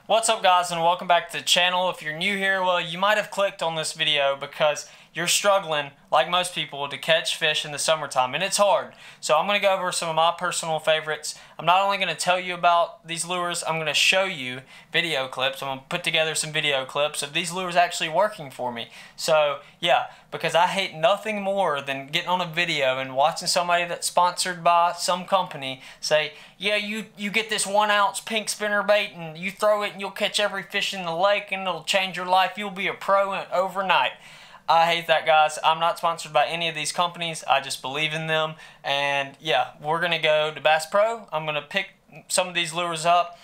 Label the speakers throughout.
Speaker 1: What's up guys, and welcome back to the channel. If you're new here, well, you might have clicked on this video because you're struggling, like most people, to catch fish in the summertime, and it's hard. So I'm going to go over some of my personal favorites. I'm not only going to tell you about these lures, I'm going to show you video clips. I'm going to put together some video clips of these lures actually working for me. So yeah, because I hate nothing more than getting on a video and watching somebody that's sponsored by some company say, yeah, you get this 1 ounce pink spinnerbait and you throw it and you'll catch every fish in the lake and it'll change your life. You'll be a pro overnight. I hate that, guys. I'm not sponsored by any of these companies. I just believe in them. And yeah, we're going to go to Bass Pro. I'm going to pick some of these lures up.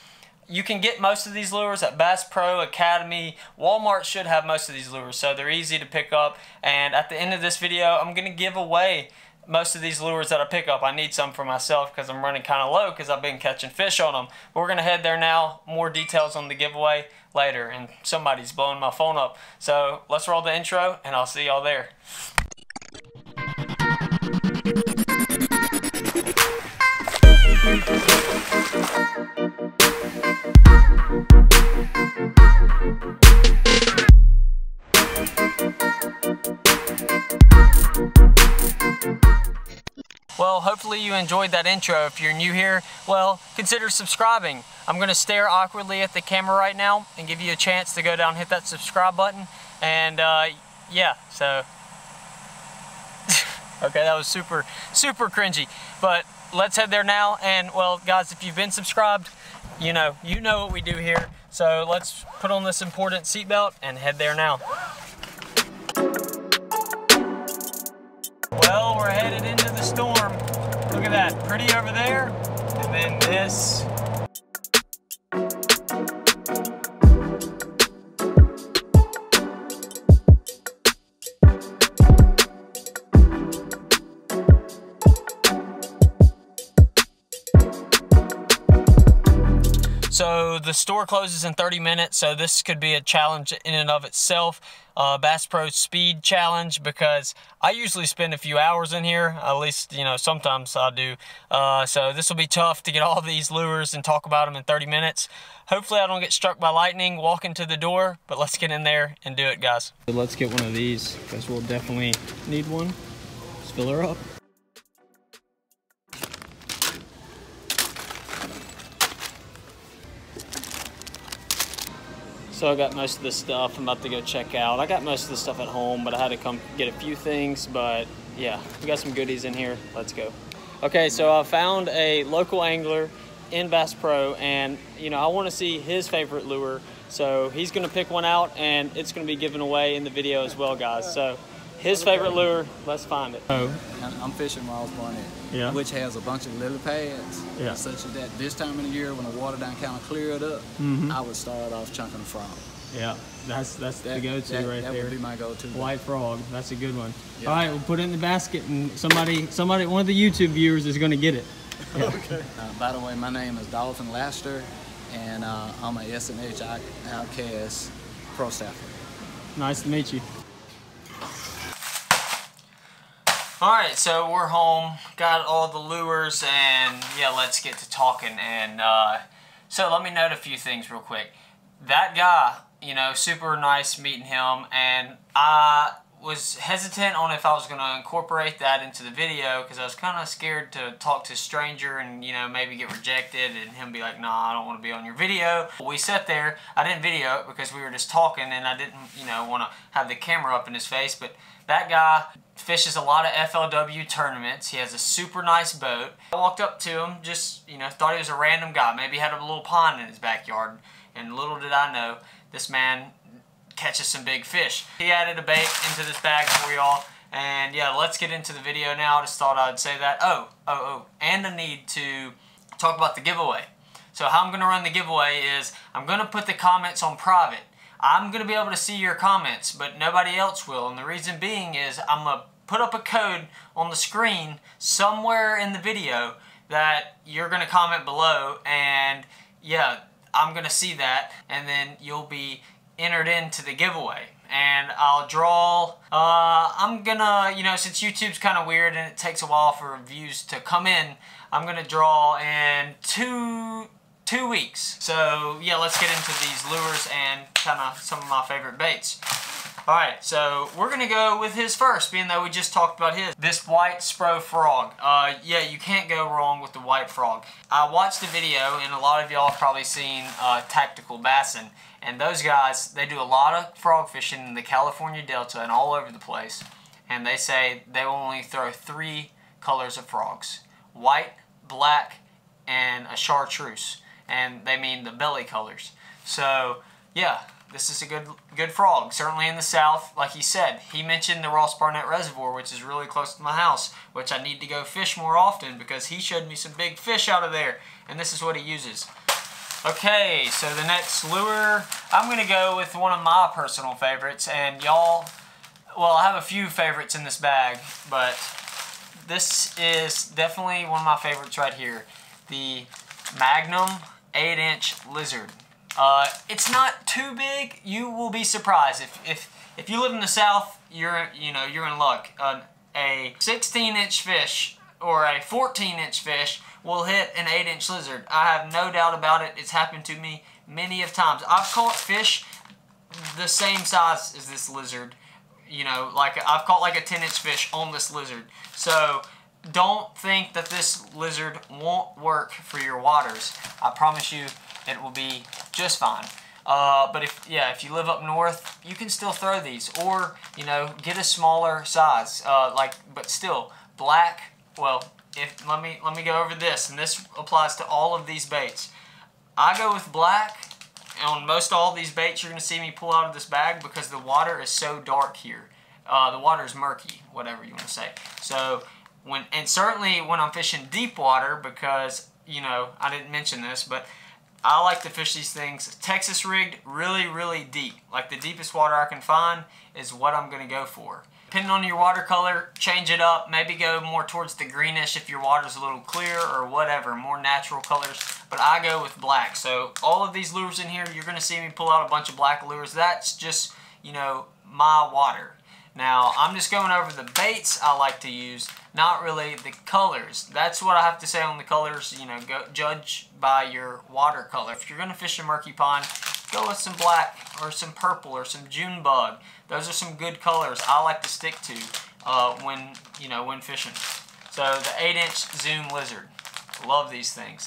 Speaker 1: You can get most of these lures at Bass Pro, Academy. Walmart should have most of these lures, so they're easy to pick up. And at the end of this video, I'm going to give away most of these lures that I pick up. I need some for myself because I'm running kind of low because I've been catching fish on them. But we're going to head there now. More details on the giveaway later. And somebody's blowing my phone up. So let's roll the intro and I'll see y'all there. Well, hopefully you enjoyed that intro. If you're new here, well, consider subscribing. I'm going to stare awkwardly at the camera right now and give you a chance to go down and hit that subscribe button. And yeah, so okay, that was super cringy, but let's head there now. And well, guys, if you've been subscribed, you know what we do here. So let's put on this important seatbelt and head there now. Well, we're headed into the storm. Look at that, pretty over there, and then this. So the store closes in 30 minutes, so this could be a challenge in and of itself. Bass Pro Speed Challenge, because I usually spend a few hours in here, at least, sometimes I do. So this will be tough to get all these lures and talk about them in 30 minutes. Hopefully I don't get struck by lightning walking to the door, but let's get in there and do it, guys. Let's get one of these, because we'll definitely need one. Let's fill her up. So I got most of the stuff I'm about to go check out. I got most of the stuff at home, but I had to come get a few things. But yeah, we got some goodies in here. Let's go. Okay, so I found a local angler in Bass Pro, and I want to see his favorite lure. So he's gonna pick one out, and it's gonna be given away in the video as well, guys. So his favorite lure, let's find it.
Speaker 2: Oh, I'm fishing Ross Barnett,
Speaker 1: yeah,
Speaker 2: which has a bunch of lily pads,
Speaker 1: yeah,
Speaker 2: such that this time of the year when the water done kind of cleared up, I would start off chunking a frog.
Speaker 1: Yeah, that's the go-to right there.
Speaker 2: That would be my go-to.
Speaker 1: White frog, that's a good one.
Speaker 2: Yeah.
Speaker 1: All right, we'll put it in the basket, and somebody, one of the YouTube viewers is going to get it. Yeah.
Speaker 2: Okay. By the way, my name is Dalton Laster, and I'm a SNH Outcast pro staffer.
Speaker 1: Nice to meet you. Alright, so we're home, got all the lures, and yeah, let's get to talking. And so let me note a few things real quick. That guy, super nice meeting him, and I was hesitant on if I was going to incorporate that into the video because I was kind of scared to talk to a stranger and, maybe get rejected and him be like, nah, I don't want to be on your video. We sat there, I didn't video it because we were just talking and I didn't, want to have the camera up in his face, but that guy fishes a lot of FLW tournaments. He has a super nice boat. I walked up to him, just, thought he was a random guy. Maybe he had a little pond in his backyard. And little did I know, this man catches some big fish. He added a bait into this bag for y'all. And yeah, let's get into the video now. I just thought I'd say that. Oh, and I need to talk about the giveaway. So how I'm going to run the giveaway is I'm going to put the comments on private. I'm going to be able to see your comments, but nobody else will. And the reason being is I'm going to put up a code on the screen somewhere in the video that you're going to comment below. And yeah, I'm going to see that. And then you'll be entered into the giveaway. And I'll draw, I'm going to, since YouTube's kind of weird and it takes a while for views to come in, I'm going to draw in two 2 weeks. So yeah, let's get into these lures and kind of some of my favorite baits. Alright, so we're going to go with his first, being though we just talked about his. This white Spro frog. Yeah, you can't go wrong with the white frog. I watched the video, and a lot of y'all have probably seen Tactical Bassin'. And those guys, they do a lot of frog fishing in the California Delta and all over the place. And they say they will only throw 3 colors of frogs. White, black, and a chartreuse. And they mean the belly colors. So, yeah. This is a good frog. Certainly in the south, like he said. He mentioned the Ross Barnett Reservoir, which is really close to my house, which I need to go fish more often because he showed me some big fish out of there. And this is what he uses. Okay, so the next lure, I'm going to go with one of my personal favorites. And y'all, well, I have a few favorites in this bag, but this is definitely one of my favorites right here. The Magnum 8-inch Lizard. It's not too big. You will be surprised if you live in the south. You're in luck. A 16-inch fish or a 14-inch fish will hit an 8-inch lizard. I have no doubt about it. It's happened to me many of times. I've caught fish the same size as this lizard. You know, like I've caught like a 10-inch fish on this lizard. So don't think that this lizard won't work for your waters. I promise you, it will be just fine. But if you live up north, you can still throw these, or get a smaller size. But still black. Well, let me go over this, and this applies to all of these baits. I go with black on most all these baits. You're gonna see me pull out of this bag because the water is so dark here. The water is murky, whatever you want to say. So certainly when I'm fishing deep water, because I didn't mention this, but I like to fish these things Texas rigged really deep. Like the deepest water I can find is what I'm going to go for. Depending on your watercolor, change it up. Maybe go more towards the greenish if your water's a little clear or whatever, more natural colors. But I go with black. So all of these lures in here, you're going to see me pull out a bunch of black lures. That's just, my water. Now, I'm just going over the baits I like to use, not really the colors. That's what I have to say on the colors. Go judge by your watercolor. If you're going to fish a murky pond, go with some black or some purple or some June bug. Those are some good colors I like to stick to when fishing. So the 8-inch Zoom Lizard. Love these things.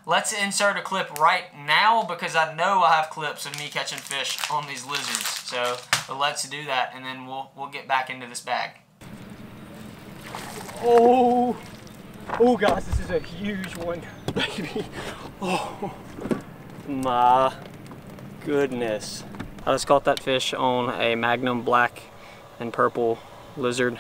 Speaker 1: Let's insert a clip right now because I know I have clips of me catching fish on these lizards. So let's do that, and then we'll get back into this bag.
Speaker 3: Oh guys, this is a huge one, baby. Oh my goodness.
Speaker 1: I just caught that fish on a Magnum black and purple lizard.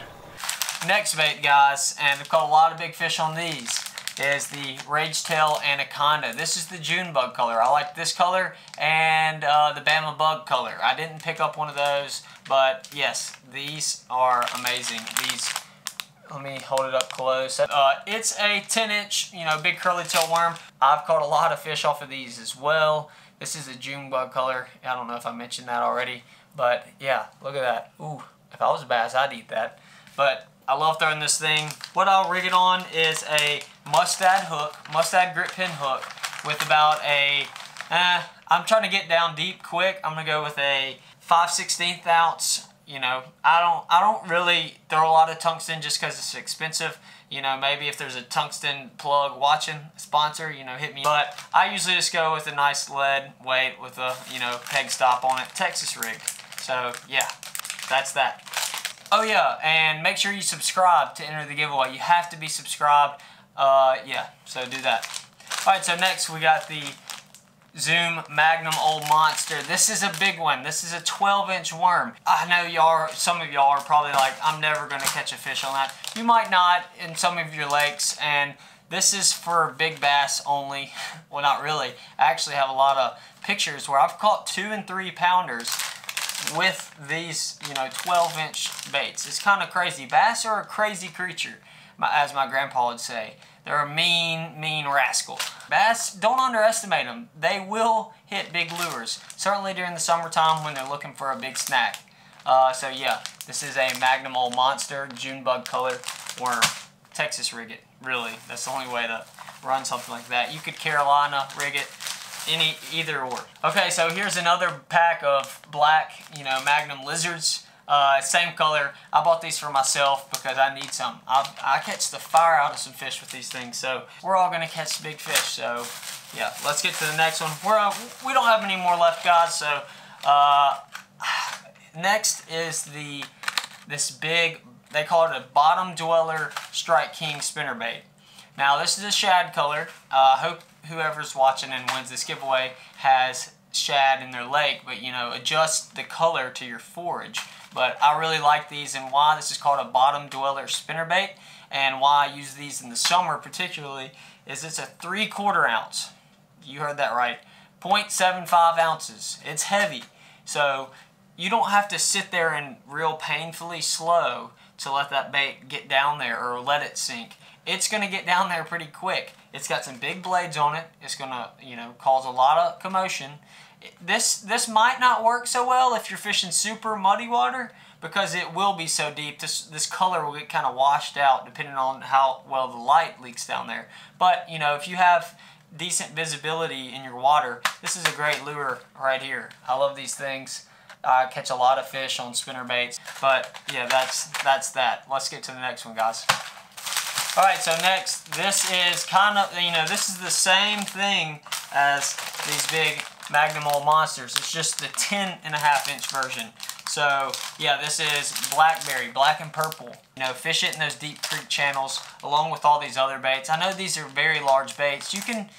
Speaker 1: Next bait, guys, and I've caught a lot of big fish on these, is the Rage Tail Anaconda. This is the June bug color. I like this color and the Bama bug color. I didn't pick up one of those, but yes, these are amazing. These, let me hold it up close. It's a 10-inch, big curly tail worm. I've caught a lot of fish off of these as well. This is a June bug color. I don't know if I mentioned that already, but yeah, look at that. Ooh, if I was a bass, I'd eat that. But I love throwing this thing. What I'll rig it on is a Mustad hook, Mustad grip pin hook with about a, I'm trying to get down deep quick. I'm gonna go with a 5/16 ounce. I don't really throw a lot of tungsten just because it's expensive. Maybe if there's a tungsten plug watching, sponsor, hit me. But I usually just go with a nice lead weight with a, peg stop on it, Texas rig. So yeah, that's that. Oh yeah, and make sure you subscribe to enter the giveaway. You have to be subscribed. Yeah, so do that. Alright, so next we got the Zoom Magnum Old Monster. This is a big one. This is a 12-inch worm. I know some of y'all are probably like, I'm never going to catch a fish on that. You might not in some of your lakes, and this is for big bass only. Well, not really. I actually have a lot of pictures where I've caught 2 and 3 pounders with these, 12-inch baits. It's kind of crazy. Bass are a crazy creature, as my grandpa would say. They're a mean rascal. Bass, don't underestimate them. They will hit big lures, certainly during the summertime when they're looking for a big snack. So yeah, this is a Magnum Old Monster June bug color worm. Texas rig it, really. That's the only way to run something like that. You could Carolina rig it, either or. Okay, so here's another pack of black, Magnum lizards. Same color. I bought these for myself because I need some. I catch the fire out of some fish with these things, so we're all gonna catch big fish. So yeah, let's get to the next one. We don't have any more left, guys. So next is this big, they call it a bottom dweller Strike King spinnerbait. Now this is a shad color. Hope whoever's watching and wins this giveaway has shad in their lake, but adjust the color to your forage. But I really like these, and why this is called a bottom dweller spinnerbait, and why I use these in the summer particularly, is it's a 3/4 ounce. You heard that right. 0.75 ounces. It's heavy. So you don't have to sit there and real painfully slow to let that bait get down there or let it sink. It's going to get down there pretty quick. It's got some big blades on it. It's going to, cause a lot of commotion. This might not work so well if you're fishing super muddy water, because it will be so deep. This color will get kind of washed out depending on how well the light leaks down there. But, if you have decent visibility in your water, this is a great lure right here. I love these things. I catch a lot of fish on spinnerbaits. But, yeah, that's that. Let's get to the next one, guys. Alright, so next, this is kind of, this is the same thing as these big Magnum old monsters. It's just the 10.5-inch version. So yeah, this is blackberry, black and purple. Fish it in those deep creek channels along with all these other baits. I know these are very large baits. You can,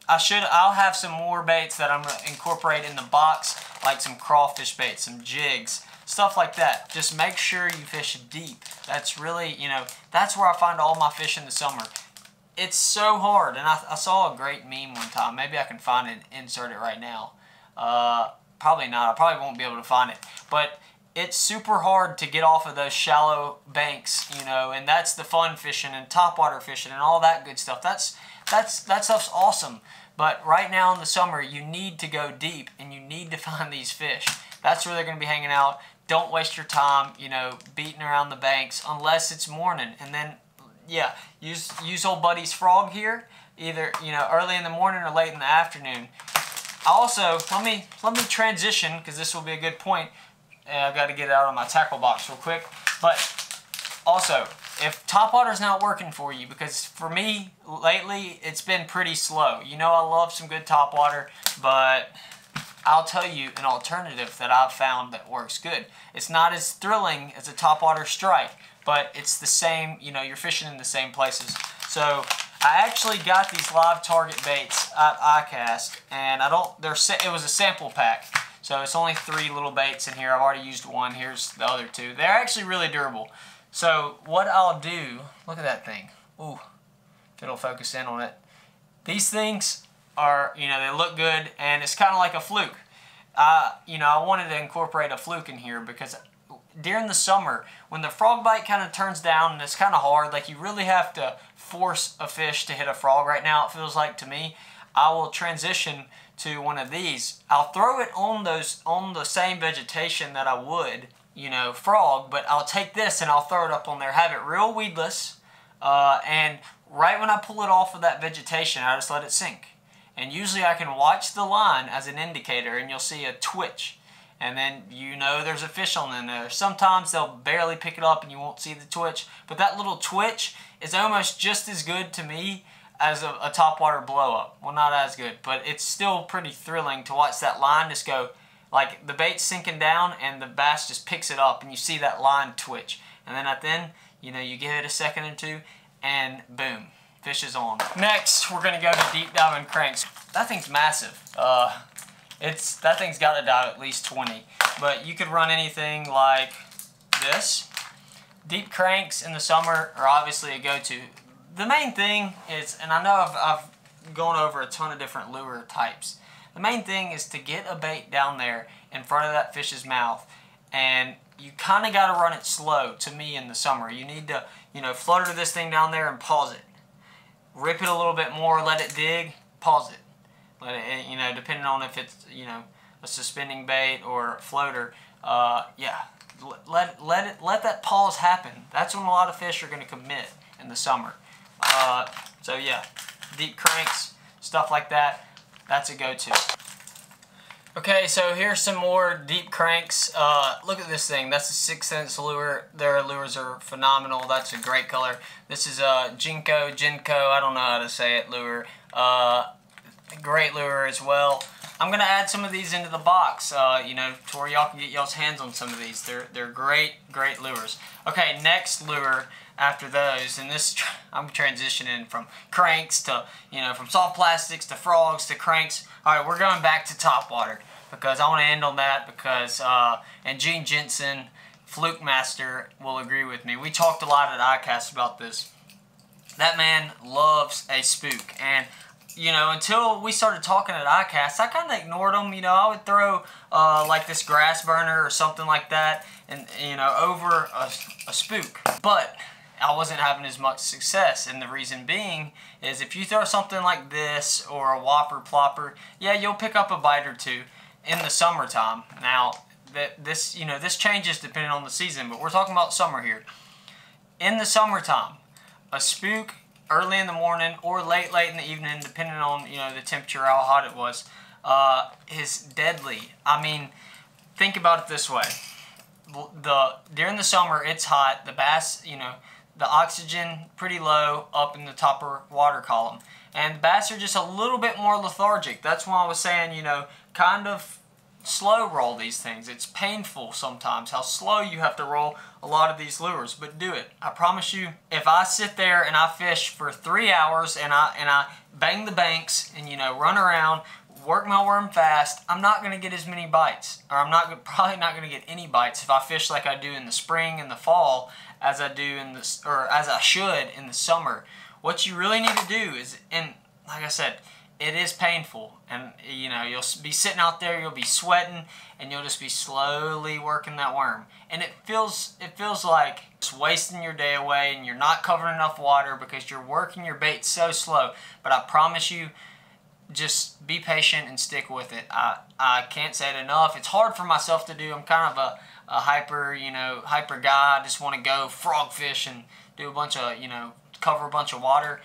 Speaker 1: I'll have some more baits that I'm gonna incorporate in the box, like some crawfish baits, some jigs, stuff like that. Just make sure you fish deep. That's really, that's where I find all my fish in the summer. It's so hard, and I saw a great meme one time. Maybe I can find it and insert it right now. Probably not. I probably won't be able to find it. But it's super hard to get off of those shallow banks, and that's the fun fishing and topwater fishing and all that good stuff. That stuff's awesome. But right now in the summer, you need to go deep, and you need to find these fish. That's where they're going to be hanging out. Don't waste your time, beating around the banks unless it's morning, and then yeah, use old buddy's frog here, either early in the morning or late in the afternoon. Also, let me transition, because this will be a good point. I've got to get it out of my tackle box real quick. But also, if topwater's not working for you, because for me lately it's been pretty slow. I love some good topwater, but I'll tell you an alternative that I've found that works good. It's not as thrilling as a topwater strike, but it's the same, you're fishing in the same places. So I actually got these live target baits at iCast, and it was a sample pack. So it's only 3 little baits in here. I've already used one. Here's the other 2. They're actually really durable. So what I'll do, look at that thing. Ooh, if it'll focus in on it. These things are, they look good, and it's kind of like a fluke. I wanted to incorporate a fluke in here because during the summer, when the frog bite kind of turns down and it's kind of hard, like you really have to force a fish to hit a frog right now, it feels like to me, I will transition to one of these. I'll throw it on the same vegetation that I would, frog, but I'll take this and I'll throw it up on there, have it real weedless, and right when I pull it off of that vegetation, I just let it sink. And usually I can watch the line as an indicator, and you'll see a twitch. And then there's a fish on in there. Sometimes they'll barely pick it up and you won't see the twitch. But that little twitch is almost just as good to me as a topwater blow up. Well, not as good, but it's still pretty thrilling to watch that line just go, like the bait's sinking down and the bass just picks it up and you see that line twitch. And then you give it a second or two and boom, fish is on. Next, we're gonna go to deep diving cranks. That thing's massive. That thing's got to dive at least 20, but you could run anything like this. Deep cranks in the summer are obviously a go-to. The main thing is, and I know I've gone over a ton of different lure types. The main thing is to get a bait down there in front of that fish's mouth, and you kind of got to run it slow. To me, in the summer, you need to flutter this thing down there and pause it. Rip it a little bit more, let it dig, pause it. Let it, depending on if it's, a suspending bait or a floater, yeah, let that pause happen. That's when a lot of fish are going to commit in the summer. So yeah, deep cranks, stuff like that, that's a go-to. Okay, so here's some more deep cranks. Look at this thing. That's a 6-cent lure. Their lures are phenomenal. That's a great color. This is a Jinko, I don't know how to say it, lure. Great lure as well. I'm gonna add some of these into the box, you know, to where y'all can get y'all's hands on some of these. They're great lures. Okay, next lure after those, and this I'm transitioning from cranks to, you know, from soft plastics to frogs to cranks. All right, we're going back to Topwater because I want to end on that because and Gene Jensen, Fluke Master, will agree with me. We talked a lot at iCast about this. That man loves a spook, and you know, until we started talking at iCast, I kind of ignored them. You know, I would throw like this grass burner or something like that, and you know, over a spook. But I wasn't having as much success, and the reason being is if you throw something like this or a whopper plopper, yeah, you'll pick up a bite or two in the summertime. Now, this, you know, this changes depending on the season, but we're talking about summer here. In the summertime, a spook early in the morning or late in the evening, depending on, you know, the temperature, how hot it was, is deadly. I mean, think about it this way. During the summer, it's hot. The bass, you know, the oxygen pretty low up in the topper water column. And the bass are just a little bit more lethargic. That's why I was saying, you know, kind of slow roll these things. It's painful sometimes how slow you have to roll a lot of these lures, but do it. I promise you, if I sit there and I fish for 3 hours and I bang the banks and, you know, run around, work my worm fast, I'm not going to get as many bites, or probably not going to get any bites if I fish like I do in the spring and the fall as I do as I should in the summer. What you really need to do is, and like I said, it is painful, and you know, you'll be sitting out there, you'll be sweating, and you'll just be slowly working that worm, and it feels like it's wasting your day away, and you're not covering enough water because you're working your bait so slow. But I promise you, just be patient and stick with it. I can't say it enough. It's hard for myself to do. I'm kind of a hyper guy. I just want to go frog fish and do a bunch of, you know, cover a bunch of water.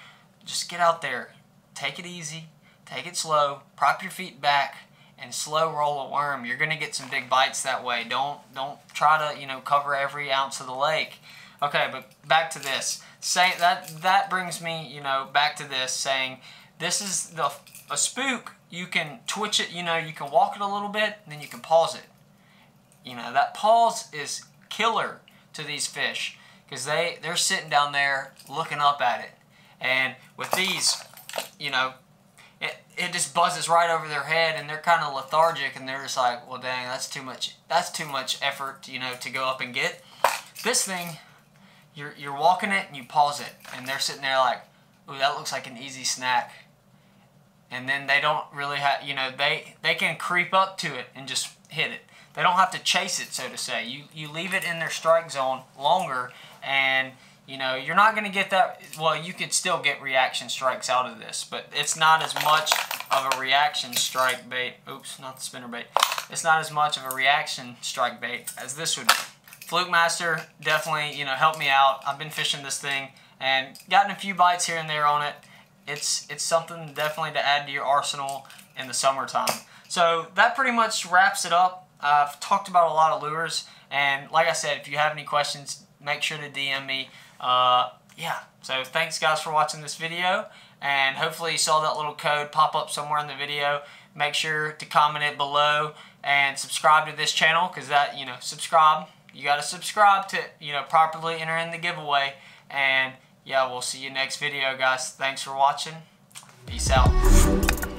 Speaker 1: Just get out there, take it easy. Take it slow, prop your feet back, and slow roll a worm. You're gonna get some big bites that way. Don't try to, you know, cover every ounce of the lake. Okay, but back to this. That brings me, you know, back to this, saying this is a spook. You can twitch it, you know, you can walk it a little bit, and then you can pause it. You know, that pause is killer to these fish because they're sitting down there looking up at it. And with these, you know, it just buzzes right over their head, and they're kind of lethargic, and they're just like, well, dang, that's too much effort, you know, to go up and get. This thing, you're walking it and you pause it, and they're sitting there like, ooh, that looks like an easy snack. And then they don't really have, you know, they can creep up to it and just hit it. They don't have to chase it, so to say. You leave it in their strike zone longer, and you know, you're not going to get that. Well, you could still get reaction strikes out of this, but it's not as much of a reaction strike bait. Oops, not the spinner bait. It's not as much of a reaction strike bait as this would be. Fluke Master definitely, you know, helped me out. I've been fishing this thing and gotten a few bites here and there on it. It's something definitely to add to your arsenal in the summertime. So that pretty much wraps it up. I've talked about a lot of lures, and like I said, if you have any questions, make sure to DM me. Yeah, so thanks guys for watching this video, and hopefully you saw that little code pop up somewhere in the video. Make sure to comment it below and subscribe to this channel, because that, you know, you got to subscribe to, you know, properly enter in the giveaway. And yeah, we'll see you next video, guys. Thanks for watching. Peace out.